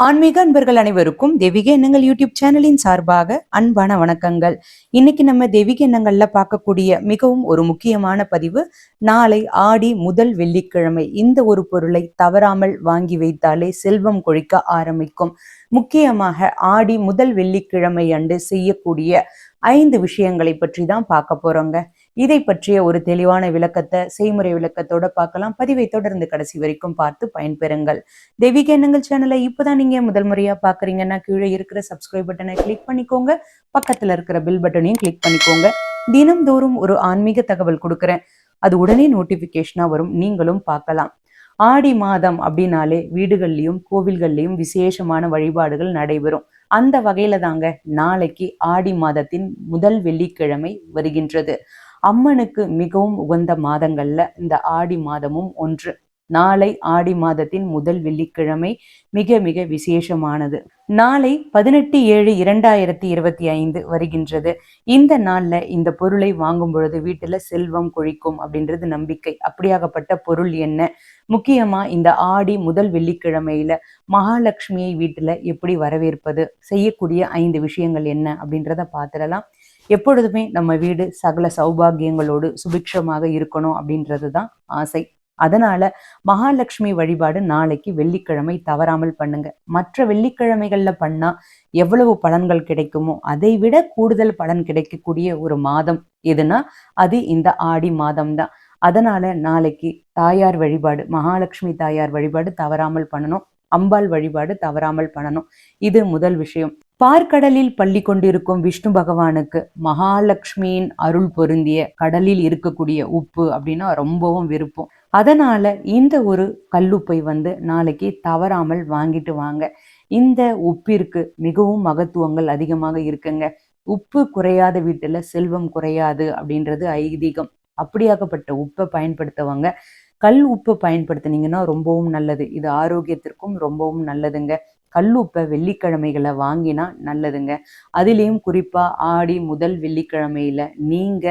ஆன்மீக அன்பர்கள் அனைவருக்கும் தெய்வீக எண்ணங்கள் யூடியூப் சேனலின் சார்பாக அன்பான வணக்கங்கள். இன்னைக்கு நம்ம தெய்வீக எண்ணங்கள்ல பார்க்கக்கூடிய மிகவும் ஒரு முக்கியமான பதிவு, நாளை ஆடி முதல் வெள்ளிக்கிழமை இந்த ஒரு பொருளை தவறாமல் வாங்கி வைத்தாலே செல்வம் கொழிக்க ஆரம்பிக்கும். முக்கியமாக ஆடி முதல் வெள்ளிக்கிழமை அன்று செய்யக்கூடிய 5 விஷயங்களை பற்றி தான் பார்க்க போறோங்க. இதை பற்றிய ஒரு தெளிவான விளக்கத்தை செய்முறை விளக்கத்தோட பார்க்கலாம். பதிவை தொடர்ந்து கடைசி வரைக்கும் பார்த்து பயன்பெறுங்கள். தெய்வீக எண்ணங்கள் சேனலை இப்பதான் நீங்க முதல் முறையா பாக்குறீங்கன்னா கீழே இருக்கிற சப்ஸ்கிரைப் பட்டனை கிளிக் பண்ணிக்கோங்க. பக்கத்துல இருக்கிற பில் பட்டனையும் கிளிக் பண்ணிக்கோங்க. தினம்தோறும் ஒரு ஆன்மீக தகவல் கொடுக்குறேன், அது உடனே நோட்டிபிகேஷனா வரும், நீங்களும் பார்க்கலாம். ஆடி மாதம் அப்படின்னாலே வீடுகள்லயும் கோவில்கள்லயும் விசேஷமான வழிபாடுகள் நடைபெறும். அந்த வகையில தாங்க நாளைக்கு ஆடி மாதத்தின் முதல் வெள்ளிக்கிழமை வருகின்றது. அம்மனுக்கு மிகவும் உகந்த மாதங்கள்ல இந்த ஆடி மாதமும் ஒன்று. நாளை ஆடி மாதத்தின் முதல் வெள்ளிக்கிழமை மிக மிக விசேஷமானது. நாளை 18/7/2025 வருகின்றது. இந்த நாள்ல இந்த பொருளை வாங்கும் பொழுது வீட்டுல செல்வம் கொழிக்கும் அப்படின்றது நம்பிக்கை. அப்படியாகப்பட்ட பொருள் என்ன? முக்கியமா இந்த ஆடி முதல் வெள்ளிக்கிழமையில மகாலட்சுமியை வீட்டுல எப்படி வரவேற்பது, செய்யக்கூடிய 5 விஷயங்கள் என்ன அப்படின்றத பார்த்துடலாம். எப்பொழுதுமே நம்ம வீடு சகல சௌபாகியங்களோடு சுபிக்ஷமாக இருக்கணும் அப்படின்றது தான் ஆசை. அதனால மகாலட்சுமி வழிபாடு நாளைக்கு வெள்ளிக்கிழமை தவறாமல் பண்ணுங்க. மற்ற வெள்ளிக்கிழமைகள்ல பண்ணா எவ்வளவு பலன்கள் கிடைக்குமோ அதை விட கூடுதல் பலன் கிடைக்கக்கூடிய ஒரு மாதம் எதுனா அது இந்த ஆடி மாதம் தான். அதனால நாளைக்கு தாயார் வழிபாடு, மகாலட்சுமி தாயார் வழிபாடு தவறாமல் பண்ணணும். அம்பாள் வழிபாடு தவறாமல் பண்ணணும். இது முதல் விஷயம். பார்க்கடலில் பள்ளி கொண்டிருக்கும் விஷ்ணு பகவானுக்கு மகாலட்சுமியின் அருள் பொருந்திய கடலில் இருக்கக்கூடிய உப்பு அப்படின்னா ரொம்பவும் விருப்பம். அதனால இந்த ஒரு கல்லுப்பை நாளைக்கு தவறாமல் வாங்கிட்டு வாங்க. இந்த உப்பிற்கு மிகவும் மகத்துவங்கள் அதிகமாக இருக்குங்க. உப்பு குறையாத வீட்டுல செல்வம் குறையாது அப்படின்றது ஐதீகம். அப்படியாகப்பட்ட உப்பை பயன்படுத்துவாங்க. கல் உப்பு பயன்படுத்தினீங்கன்னா ரொம்பவும் நல்லது. இது ஆரோக்கியத்திற்கும் ரொம்பவும் நல்லதுங்க. கல்லுப்பை வெள்ளிக்கிழமைகளை வாங்கினா நல்லதுங்க. அதுலேயும் குறிப்பா ஆடி முதல் வெள்ளிக்கிழமையில நீங்க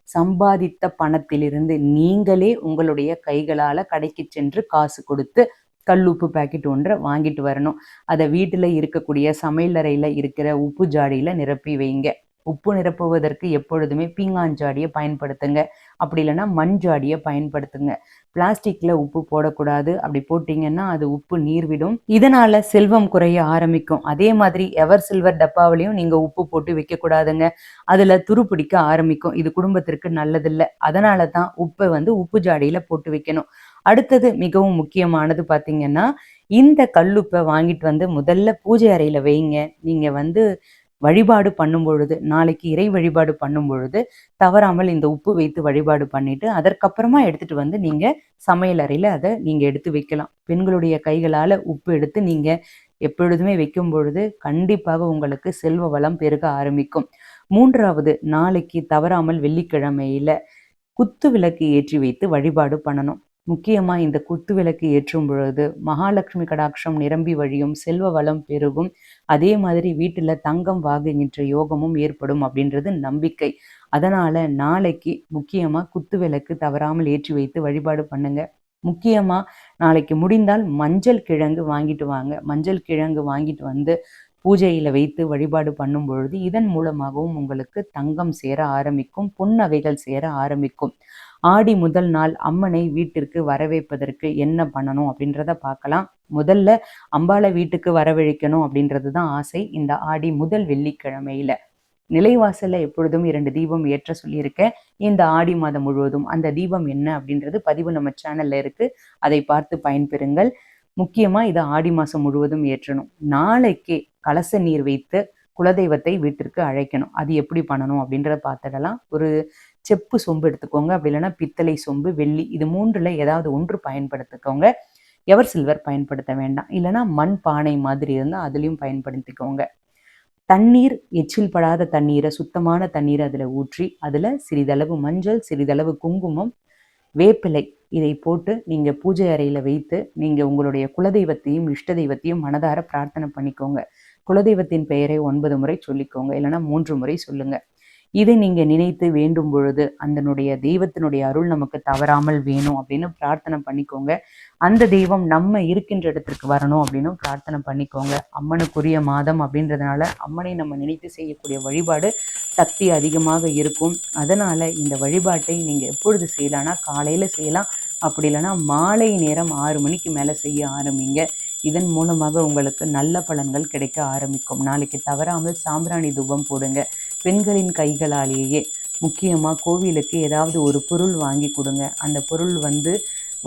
சம்பாதித்த பணத்திலிருந்து நீங்களே உங்களுடைய கைகளால கடைக்கு சென்று காசு கொடுத்து கல்லுப்பு பாக்கெட் ஒன்றை வாங்கிட்டு வரணும். அதை வீட்டுல இருக்கக்கூடிய சமையலறையில இருக்கிற உப்பு ஜாடியில நிரப்பி வைங்க. உப்பு நிரப்புவதற்கு எப்பொழுதுமே பீங்காஞ்சாடியை பயன்படுத்துங்க. அப்படி இல்லைன்னா மண் ஜாடியை பயன்படுத்துங்க. பிளாஸ்டிக்ல உப்பு போடக்கூடாது. அப்படி போட்டீங்கன்னா அது உப்பு நீர்விடும். இதனால செல்வம் குறைய ஆரம்பிக்கும். அதே மாதிரி எவர் சில்வர் டப்பாவிலையும் நீங்க உப்பு போட்டு வைக்க கூடாதுங்க. அதுல துரு பிடிக்க ஆரம்பிக்கும். இது குடும்பத்திற்கு நல்லதில்லை. அதனால தான் உப்பை உப்பு ஜாடியில போட்டு வைக்கணும். அடுத்தது மிகவும் முக்கியமானது பாத்தீங்கன்னா, இந்த கல்லுப்பை வாங்கிட்டு முதல்ல பூஜை அறையில வைங்க. நீங்க வழிபாடு பண்ணும் பொழுது, நாளைக்கு இறை வழிபாடு பண்ணும் பொழுது தவறாமல் இந்த உப்பு வைத்து வழிபாடு பண்ணிட்டு அதற்கப்புறமா எடுத்துட்டு நீங்க சமையல் அறையில அதை நீங்க எடுத்து வைக்கலாம். பெண்களுடைய கைகளால உப்பு எடுத்து நீங்க எப்பொழுதுமே வைக்கும் பொழுது கண்டிப்பாக உங்களுக்கு செல்வ வளம் பெருக ஆரம்பிக்கும். மூன்றாவது, நாளைக்கு தவறாமல் வெள்ளிக்கிழமையில குத்து விளக்கு ஏற்றி வைத்து வழிபாடு பண்ணணும். முக்கியமா இந்த குத்து விளக்கு ஏற்றும் பொழுது மகாலட்சுமி கடாட்சம் நிரம்பி வழியும், செல்வ வளம் பெருகும். அதே மாதிரி வீட்டுல தங்கம் வாங்குகின்ற யோகமும் ஏற்படும் அப்படின்றது நம்பிக்கை. அதனால நாளைக்கு முக்கியமா குத்து விளக்கு தவறாமல் ஏற்றி வைத்து வழிபாடு பண்ணுங்க. முக்கியமா நாளைக்கு முடிந்தால் மஞ்சள் கிழங்கு வாங்கிட்டு வாங்க. மஞ்சள் கிழங்கு வாங்கிட்டு பூஜையில வைத்து வழிபாடு பண்ணும் பொழுது இதன் மூலமாகவும் உங்களுக்கு தங்கம் சேர ஆரம்பிக்கும், பொன்னகைகள் சேர ஆரம்பிக்கும். ஆடி முதல் நாள் அம்மனை வீட்டிற்கு வரவேற்பதற்கு என்ன பண்ணணும் அப்படின்றத பார்க்கலாம். முதல்ல அம்பாளை வீட்டுக்கு வரவழைக்கணும் அப்படின்றது தான் ஆசை. இந்த ஆடி முதல் வெள்ளிக்கிழமையில நிலைவாசல்ல எப்பொழுதும் 2 தீபம் ஏற்ற சொல்லியிருக்கேன் இந்த ஆடி மாதம் முழுவதும். அந்த தீபம் என்ன அப்படின்றது பதிவு நம்ம சேனல்ல இருக்கு, அதை பார்த்து பயன்பெறுங்கள். முக்கியமா இது ஆடி மாசம் முழுவதும் ஏற்றணும். நாளைக்கு கலச நீர் வைத்து குலதெய்வத்தை வீட்டிற்கு அழைக்கணும். அது எப்படி பண்ணணும் அப்படின்றத பார்த்துடலாம். ஒரு செப்பு சொம்பு எடுத்துக்கோங்க. அப்படி இல்லைன்னா பித்தளை சொம்பு, வெள்ளி, இது 3ல ஏதாவது ஒன்று பயன்படுத்திக்கோங்க. எவர் சில்வர் பயன்படுத்த வேண்டாம். இல்லைன்னா மண் பானை மாதிரி இருந்தால் அதுலேயும் பயன்படுத்திக்கோங்க. தண்ணீர், எச்சில் படாத தண்ணீரை, சுத்தமான தண்ணீரை அதில் ஊற்றி அதில் சிறிதளவு மஞ்சள், சிறிதளவு குங்குமம், வேப்பிலை இதை போட்டு நீங்கள் பூஜை அறையில் வைத்து நீங்கள் உங்களுடைய குலதெய்வத்தையும் இஷ்ட தெய்வத்தையும் மனதார பிரார்த்தனை பண்ணிக்கோங்க. குலதெய்வத்தின் பெயரை 9 முறை சொல்லிக்கோங்க. இல்லைன்னா 3 முறை சொல்லுங்க. இதை நீங்க நினைத்து வேண்டும் பொழுது அதனுடைய தெய்வத்தினுடைய அருள் நமக்கு தவறாமல் வேணும் அப்படின்னு பிரார்த்தனை பண்ணிக்கோங்க. அந்த தெய்வம் நம்ம இருக்கின்ற இடத்திற்கு வரணும் அப்படின்னு பிரார்த்தனை பண்ணிக்கோங்க. அம்மனுக்குரிய மாதம் அப்படின்றதுனால அம்மனை நம்ம நினைத்து செய்யக்கூடிய வழிபாடு சக்தி அதிகமாக இருக்கும். அதனால இந்த வழிபாட்டை நீங்க எப்பொழுது செய்யலாம்னா காலையில செய்யலாம், அப்படி இல்லைன்னா மாலை நேரம் 6 மணிக்கு மேலே செய்ய ஆரம்பிங்க. இதன் மூலமாக உங்களுக்கு நல்ல பலன்கள் கிடைக்க ஆரம்பிக்கும். நாளைக்கு தவறாமல் சாம்பிராணி தூபம் போடுங்க. பெண்களின் கைகளாலேயே முக்கியமாக கோவிலுக்கு ஏதாவது ஒரு பொருள் வாங்கி கொடுங்க. அந்த பொருள்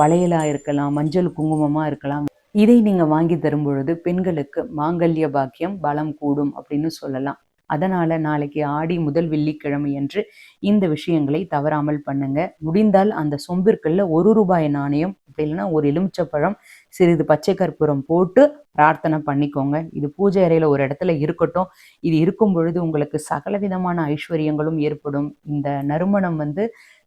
வளையலாக இருக்கலாம், மஞ்சள் குங்குமமாக இருக்கலாம். இதை நீங்கள் வாங்கி தரும் பொழுது பெண்களுக்கு மாங்கல்ய பாக்கியம் பலம் கூடும் அப்படின்னு சொல்லலாம். அதனால் நாளைக்கு ஆடி முதல் வெள்ளிக்கிழமை என்று இந்த விஷயங்களை தவறாமல் பண்ணுங்க. முடிந்தால் அந்த சொம்பிற்குள்ள ₹1 நாணயம், அப்படி இல்லைன்னா ஒரு எலுமிச்சப்பழம், சிறிது பச்சை கற்பூரம் போட்டு பிரார்த்தனை பண்ணிக்கோங்க. இது பூஜை அறையில் ஒரு இடத்துல இருக்கட்டும். இது இருக்கும் பொழுது உங்களுக்கு சகலவிதமான ஐஸ்வர்யங்களும் ஏற்படும். இந்த நறுமணம்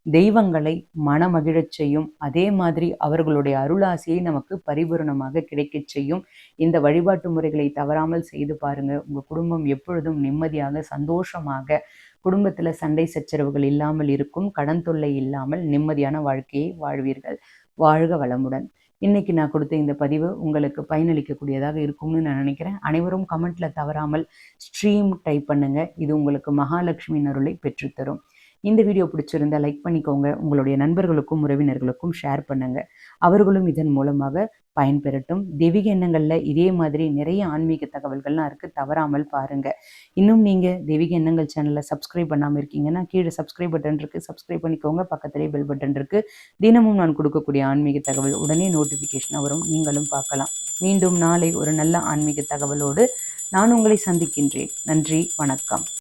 தெய்வங்களை மனமகிழச் செய்யும். அதே மாதிரி அவர்களுடைய அருளாசியை நமக்கு பரிபூரணமாக கிடைக்கச் செய்யும். இந்த வழிபாட்டு முறைகளை தவறாமல் செய்து பாருங்க. உங்க குடும்பம் எப்பொழுதும் நிம்மதியாக சந்தோஷமாக, குடும்பத்துல சண்டை சச்சரவுகள் இல்லாமல் இருக்கும், கடன் தொல்லை இல்லாமல் நிம்மதியான வாழ்க்கையை வாழ்வீர்கள். வாழ்க வளமுடன். இன்னைக்கு நான் கொடுத்த இந்த பதிவு உங்களுக்கு பயனளிக்கக்கூடியதாக இருக்கும்னு நான் நினைக்கிறேன். அனைவரும் கமெண்ட்ல தவறாமல் ஸ்ட்ரீம் டைப் பண்ணுங்க. இது உங்களுக்கு மகாலட்சுமியின் அருளை பெற்றுத்தரும். இந்த வீடியோ பிடிச்சிருந்தா லைக் பண்ணிக்கோங்க. உங்களுடைய நண்பர்களுக்கும் உறவினர்களுக்கும் ஷேர் பண்ணுங்க. அவர்களும் இதன் மூலமாக பயன்பெறட்டும். தெய்வீக எண்ணங்கள்ல இதே மாதிரி நிறைய ஆன்மீக தகவல்கள்லாம் இருக்கு, தவறாமல் பாருங்க. இன்னும் நீங்க தெய்வீக எண்ணங்கள் சேனலை சப்ஸ்கிரைப் பண்ணாமல் இருக்கீங்கன்னா கீழே சப்ஸ்கிரைப் பட்டன் இருக்கு, சப்ஸ்கிரைப் பண்ணிக்கோங்க. பக்கத்திலேயே பெல் பட்டன் இருக்கு. தினமும் நான் கொடுக்கக்கூடிய ஆன்மீக தகவல் உடனே நோட்டிஃபிகேஷன் வரும், நீங்களும் பார்க்கலாம். மீண்டும் நாளை ஒரு நல்ல ஆன்மீக தகவலோடு நான் உங்களை சந்திக்கின்றேன். நன்றி, வணக்கம்.